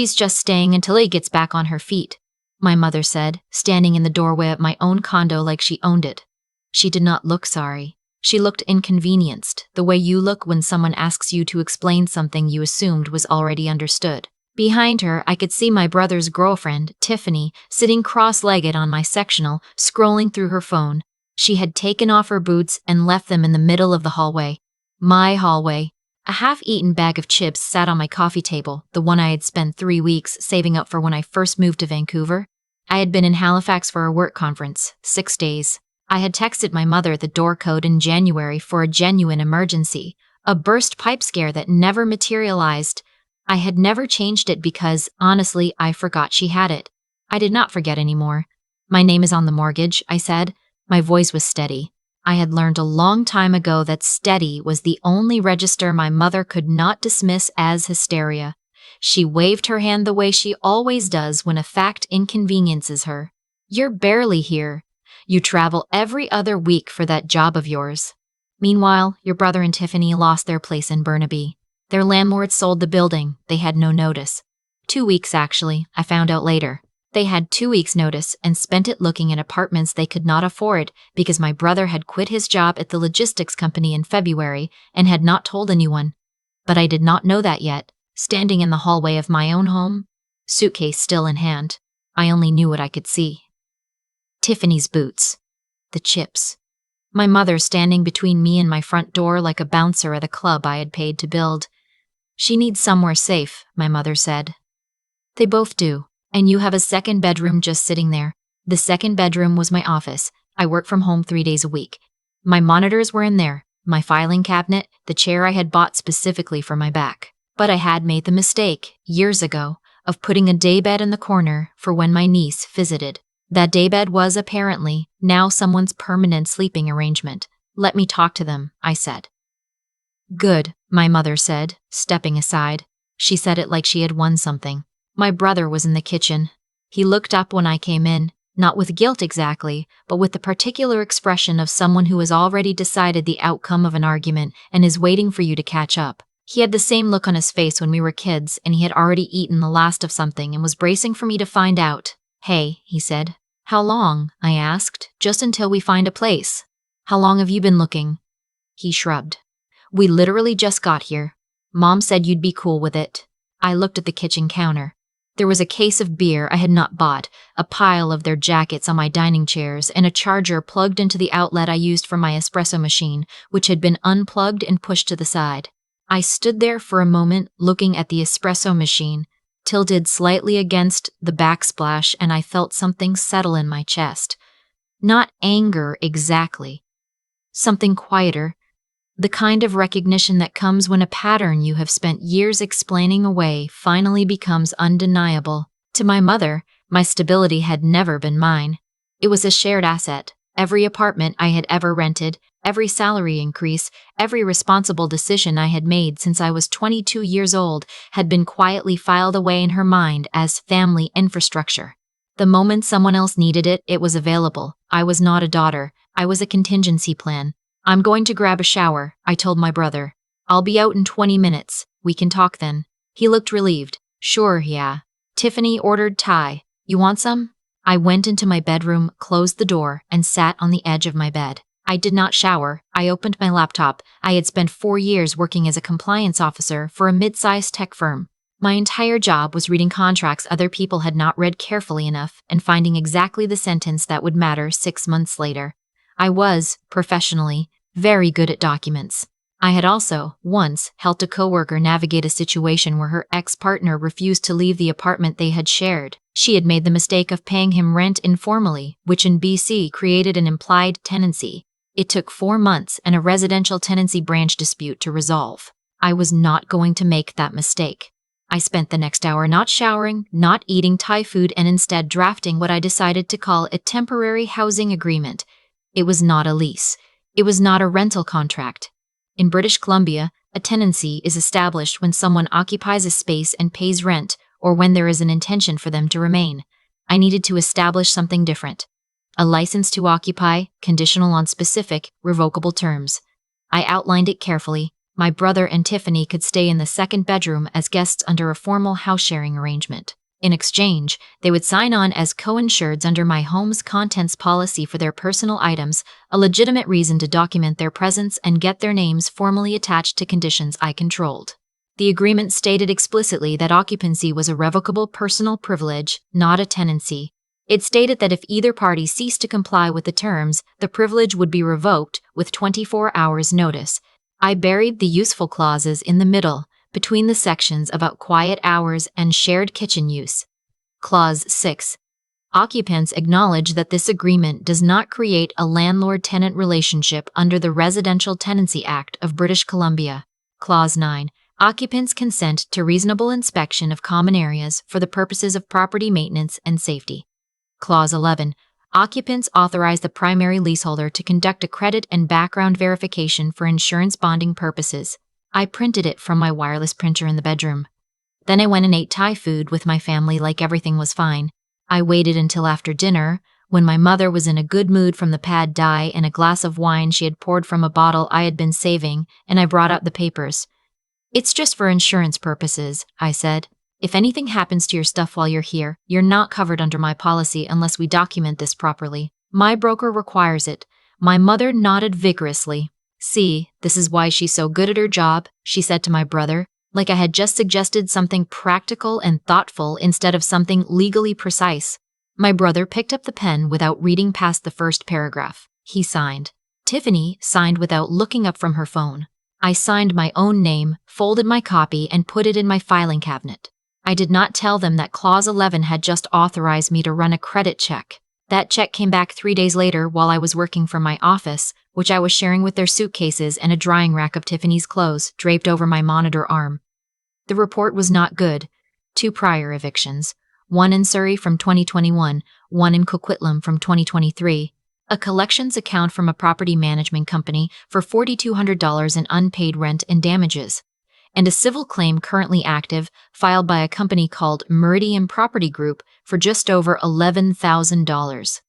She's just staying until he gets back on her feet, my mother said, standing in the doorway of my own condo like she owned it. She did not look sorry. She looked inconvenienced, the way you look when someone asks you to explain something you assumed was already understood. Behind her, I could see my brother's girlfriend, Tiffany, sitting cross-legged on my sectional, scrolling through her phone. She had taken off her boots and left them in the middle of the hallway. My hallway. A half-eaten bag of chips sat on my coffee table, the one I had spent 3 weeks saving up for when I first moved to Vancouver. I had been in Halifax for a work conference, 6 days. I had texted my mother the door code in January for a genuine emergency, a burst pipe scare that never materialized. I had never changed it because, honestly, I forgot she had it. I did not forget anymore. My name is on the mortgage, I said. My voice was steady. I had learned a long time ago that steady was the only register my mother could not dismiss as hysteria. She waved her hand the way she always does when a fact inconveniences her. You're barely here. You travel every other week for that job of yours. Meanwhile, your brother and Tiffany lost their place in Burnaby. Their landlord sold the building. They had no notice. 2 weeks, actually, I found out later. They had 2 weeks' notice and spent it looking at apartments they could not afford because my brother had quit his job at the logistics company in February and had not told anyone. But I did not know that yet, standing in the hallway of my own home, suitcase still in hand. I only knew what I could see. Tiffany's boots. The chips. My mother standing between me and my front door like a bouncer at a club I had paid to build. She needs somewhere safe, my mother said. They both do. And you have a second bedroom just sitting there. The second bedroom was my office. I work from home 3 days a week. My monitors were in there, my filing cabinet, the chair I had bought specifically for my back. But I had made the mistake, years ago, of putting a daybed in the corner for when my niece visited. That daybed was, apparently, now someone's permanent sleeping arrangement. Let me talk to them, I said. Good, my mother said, stepping aside. She said it like she had won something. My brother was in the kitchen. He looked up when I came in, not with guilt exactly, but with the particular expression of someone who has already decided the outcome of an argument and is waiting for you to catch up. He had the same look on his face when we were kids, and he had already eaten the last of something and was bracing for me to find out. Hey, he said. How long? I asked. Just until we find a place. How long have you been looking? He shrugged. We literally just got here. Mom said you'd be cool with it. I looked at the kitchen counter. There was a case of beer I had not bought, a pile of their jackets on my dining chairs, and a charger plugged into the outlet I used for my espresso machine, which had been unplugged and pushed to the side. I stood there for a moment looking at the espresso machine, tilted slightly against the backsplash, and I felt something settle in my chest. Not anger exactly. Something quieter. The kind of recognition that comes when a pattern you have spent years explaining away finally becomes undeniable. To my mother, my stability had never been mine. It was a shared asset. Every apartment I had ever rented, every salary increase, every responsible decision I had made since I was 22 years old had been quietly filed away in her mind as family infrastructure. The moment someone else needed it, it was available. I was not a daughter. I was a contingency plan. I'm going to grab a shower, I told my brother. I'll be out in 20 minutes. We can talk then. He looked relieved. Sure, yeah. Tiffany ordered Thai. You want some? I went into my bedroom, closed the door, and sat on the edge of my bed. I did not shower. I opened my laptop. I had spent 4 years working as a compliance officer for a mid-sized tech firm. My entire job was reading contracts other people had not read carefully enough and finding exactly the sentence that would matter 6 months later. I was, professionally, very good at documents. I had also, once, helped a coworker navigate a situation where her ex-partner refused to leave the apartment they had shared. She had made the mistake of paying him rent informally, which in BC created an implied tenancy. It took 4 months and a residential tenancy branch dispute to resolve. I was not going to make that mistake. I spent the next hour not showering, not eating Thai food, and instead drafting what I decided to call a temporary housing agreement. It was not a lease. It was not a rental contract. In British Columbia, a tenancy is established when someone occupies a space and pays rent, or when there is an intention for them to remain. I needed to establish something different. A license to occupy, conditional on specific, revocable terms. I outlined it carefully. My brother and Tiffany could stay in the second bedroom as guests under a formal house-sharing arrangement. In exchange, they would sign on as co-insureds under my home's contents policy for their personal items, a legitimate reason to document their presence and get their names formally attached to conditions I controlled. The agreement stated explicitly that occupancy was a revocable personal privilege, not a tenancy. It stated that if either party ceased to comply with the terms, the privilege would be revoked with 24 hours notice. I buried the useful clauses in the middle, between the sections about quiet hours and shared kitchen use. Clause 6. Occupants acknowledge that this agreement does not create a landlord-tenant relationship under the Residential Tenancy Act of British Columbia. Clause 9. Occupants consent to reasonable inspection of common areas for the purposes of property maintenance and safety. Clause 11. Occupants authorize the primary leaseholder to conduct a credit and background verification for insurance bonding purposes. I printed it from my wireless printer in the bedroom. Then I went and ate Thai food with my family like everything was fine. I waited until after dinner, when my mother was in a good mood from the pad thai and a glass of wine she had poured from a bottle I had been saving, and I brought out the papers. "It's just for insurance purposes," I said. "If anything happens to your stuff while you're here, you're not covered under my policy unless we document this properly. My broker requires it." My mother nodded vigorously. "See, this is why she's so good at her job," she said to my brother, like I had just suggested something practical and thoughtful instead of something legally precise. My brother picked up the pen without reading past the first paragraph. He signed. Tiffany signed without looking up from her phone. I signed my own name, folded my copy, and put it in my filing cabinet. I did not tell them that Clause 11 had just authorized me to run a credit check. That check came back 3 days later while I was working from my office, which I was sharing with their suitcases and a drying rack of Tiffany's clothes draped over my monitor arm. The report was not good. 2 prior evictions, one in Surrey from 2021, one in Coquitlam from 2023, a collections account from a property management company for $4,200 in unpaid rent and damages, and a civil claim currently active filed by a company called Meridian Property Group for just over $11,000.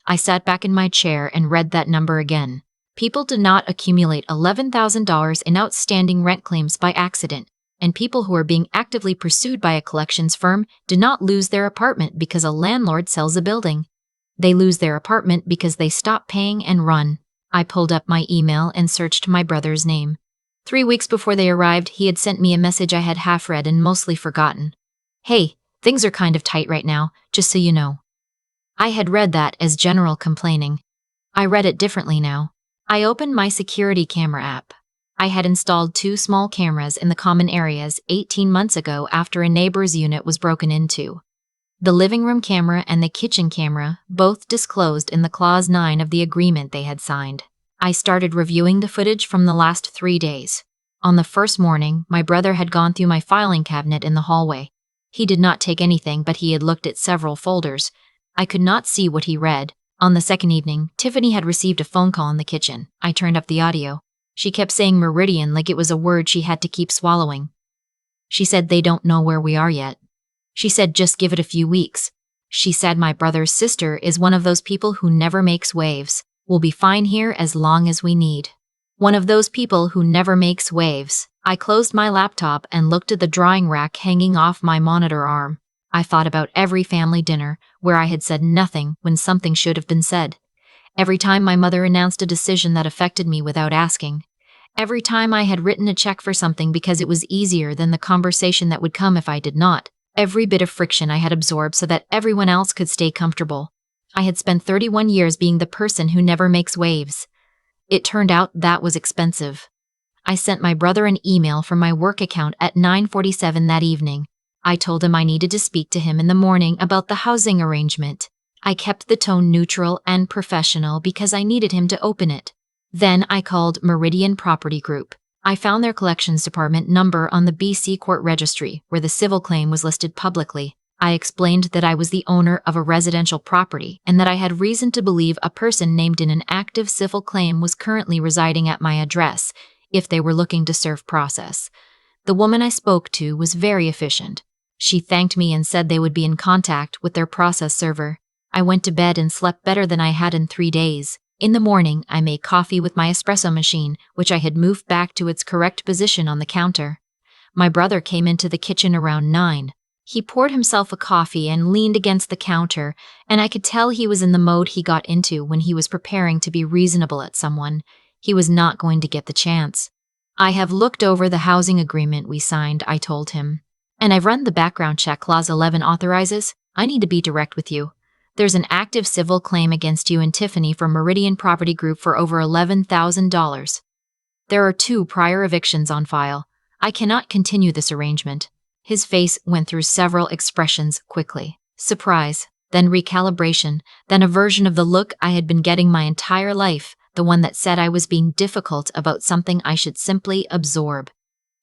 I sat back in my chair and read that number again. People do not accumulate $11,000 in outstanding rent claims by accident, and people who are being actively pursued by a collections firm do not lose their apartment because a landlord sells a building. They lose their apartment because they stop paying and run. I pulled up my email and searched my brother's name. 3 weeks before they arrived, he had sent me a message I had half read and mostly forgotten. "Hey, things are kind of tight right now, just so you know." I had read that as general complaining. I read it differently now. I opened my security camera app. I had installed 2 small cameras in the common areas 18 months ago after a neighbor's unit was broken into. The living room camera and the kitchen camera, both disclosed in the Clause 9 of the agreement they had signed. I started reviewing the footage from the last 3 days. On the first morning, my brother had gone through my filing cabinet in the hallway. He did not take anything, but he had looked at several folders. I could not see what he read. On the second evening, Tiffany had received a phone call in the kitchen. I turned up the audio. She kept saying Meridian like it was a word she had to keep swallowing. She said they don't know where we are yet. She said just give it a few weeks. She said my brother's sister is one of those people who never makes waves. We'll be fine here as long as we need. One of those people who never makes waves. I closed my laptop and looked at the drawing rack hanging off my monitor arm. I thought about every family dinner where I had said nothing when something should have been said. Every time my mother announced a decision that affected me without asking. Every time I had written a check for something because it was easier than the conversation that would come if I did not. Every bit of friction I had absorbed so that everyone else could stay comfortable. I had spent 31 years being the person who never makes waves. It turned out that was expensive. I sent my brother an email from my work account at 9:47 that evening. I told him I needed to speak to him in the morning about the housing arrangement. I kept the tone neutral and professional because I needed him to open it. Then I called Meridian Property Group. I found their collections department number on the BC Court Registry, where the civil claim was listed publicly. I explained that I was the owner of a residential property and that I had reason to believe a person named in an active civil claim was currently residing at my address, if they were looking to serve process. The woman I spoke to was very efficient. She thanked me and said they would be in contact with their process server. I went to bed and slept better than I had in 3 days. In the morning, I made coffee with my espresso machine, which I had moved back to its correct position on the counter. My brother came into the kitchen around 9. He poured himself a coffee and leaned against the counter, and I could tell he was in the mode he got into when he was preparing to be reasonable at someone. He was not going to get the chance. I have looked over the housing agreement we signed, I told him. And I've run the background check Clause 11 authorizes. I need to be direct with you. There's an active civil claim against you and Tiffany from Meridian Property Group for over $11,000. There are 2 prior evictions on file. I cannot continue this arrangement. His face went through several expressions quickly. Surprise, then recalibration, then a version of the look I had been getting my entire life, the one that said I was being difficult about something I should simply absorb.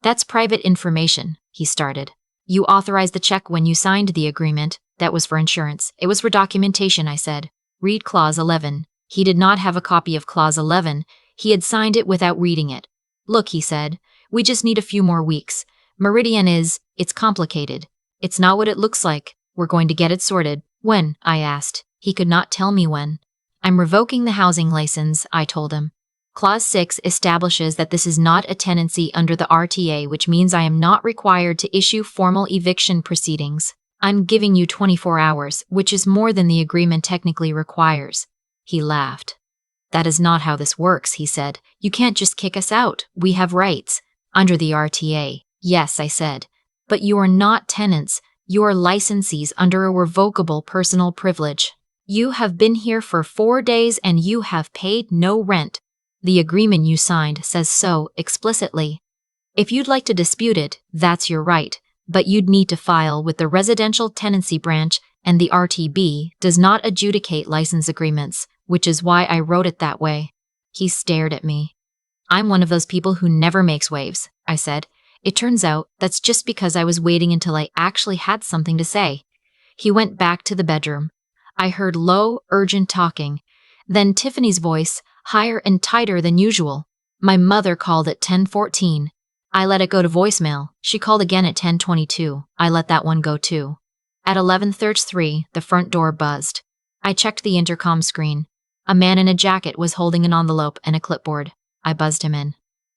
That's private information, he started. You authorized the check when you signed the agreement. That was for insurance. It was for documentation, I said. Read Clause 11. He did not have a copy of Clause 11. He had signed it without reading it. Look, he said, we just need a few more weeks. Meridian it's complicated. It's not what it looks like. We're going to get it sorted. When? I asked. He could not tell me when. I'm revoking the housing license, I told him. Clause 6 establishes that this is not a tenancy under the RTA, which means I am not required to issue formal eviction proceedings. I'm giving you 24 hours, which is more than the agreement technically requires. He laughed. That is not how this works, he said. You can't just kick us out. We have rights. Under the RTA. Yes, I said. But you are not tenants. You are licensees under a revocable personal privilege. You have been here for 4 days and you have paid no rent. The agreement you signed says so explicitly. If you'd like to dispute it, that's your right, but you'd need to file with the Residential Tenancy Branch, and the RTB does not adjudicate license agreements, which is why I wrote it that way. He stared at me. I'm one of those people who never makes waves, I said. It turns out that's just because I was waiting until I actually had something to say. He went back to the bedroom. I heard low, urgent talking. Then Tiffany's voice, higher and tighter than usual. My mother called at 10:14. I let it go to voicemail. She called again at 10:22. I let that one go too. At 11:33, the front door buzzed. I checked the intercom screen. A man in a jacket was holding an envelope and a clipboard. I buzzed him in.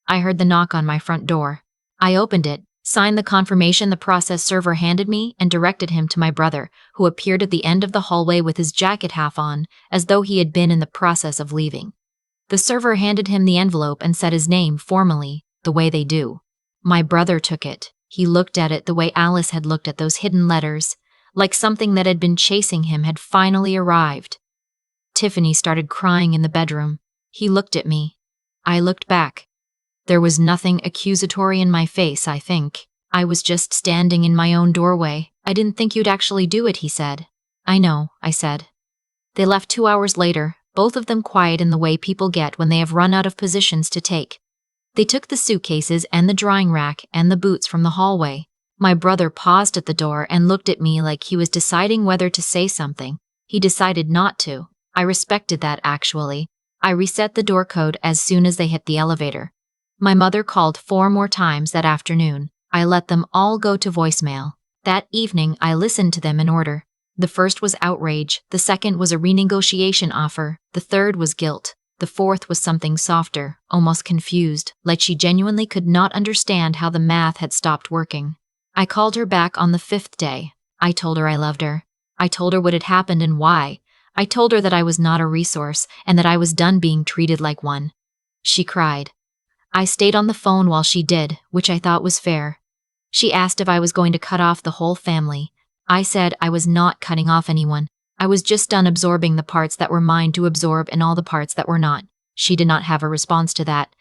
I heard the knock on my front door. I opened it, signed the confirmation the process server handed me, and directed him to my brother, who appeared at the end of the hallway with his jacket half on, as though he had been in the process of leaving. The server handed him the envelope and said his name formally, the way they do. My brother took it. He looked at it the way Alice had looked at those hidden letters, like something that had been chasing him had finally arrived. Tiffany started crying in the bedroom. He looked at me. I looked back. There was nothing accusatory in my face, I think. I was just standing in my own doorway. I didn't think you'd actually do it, he said. I know, I said. They left 2 hours later, both of them quiet in the way people get when they have run out of positions to take. They took the suitcases and the drying rack and the boots from the hallway. My brother paused at the door and looked at me like he was deciding whether to say something. He decided not to. I respected that, actually. I reset the door code as soon as they hit the elevator. My mother called 4 more times that afternoon. I let them all go to voicemail. That evening, I listened to them in order. The first was outrage, the second was a renegotiation offer, the third was guilt, the fourth was something softer, almost confused, like she genuinely could not understand how the math had stopped working. I called her back on the 5th day. I told her I loved her. I told her what had happened and why. I told her that I was not a resource and that I was done being treated like one. She cried. I stayed on the phone while she did, which I thought was fair. She asked if I was going to cut off the whole family. I said I was not cutting off anyone. I was just done absorbing the parts that were mine to absorb and all the parts that were not. She did not have a response to that.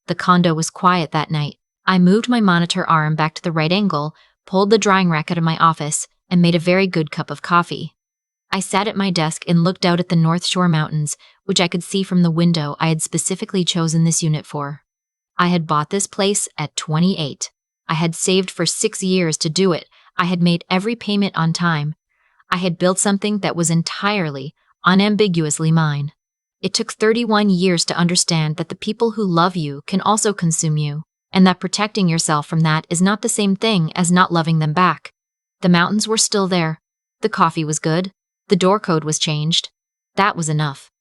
The condo was quiet that night. I moved my monitor arm back to the right angle, pulled the drying rack out of my office, and made a very good cup of coffee. I sat at my desk and looked out at the North Shore Mountains, which I could see from the window I had specifically chosen this unit for. I had bought this place at 28. I had saved for 6 years to do it. I had made every payment on time. I had built something that was entirely, unambiguously mine. It took 31 years to understand that the people who love you can also consume you, and that protecting yourself from that is not the same thing as not loving them back. The mountains were still there. The coffee was good. The door code was changed. That was enough.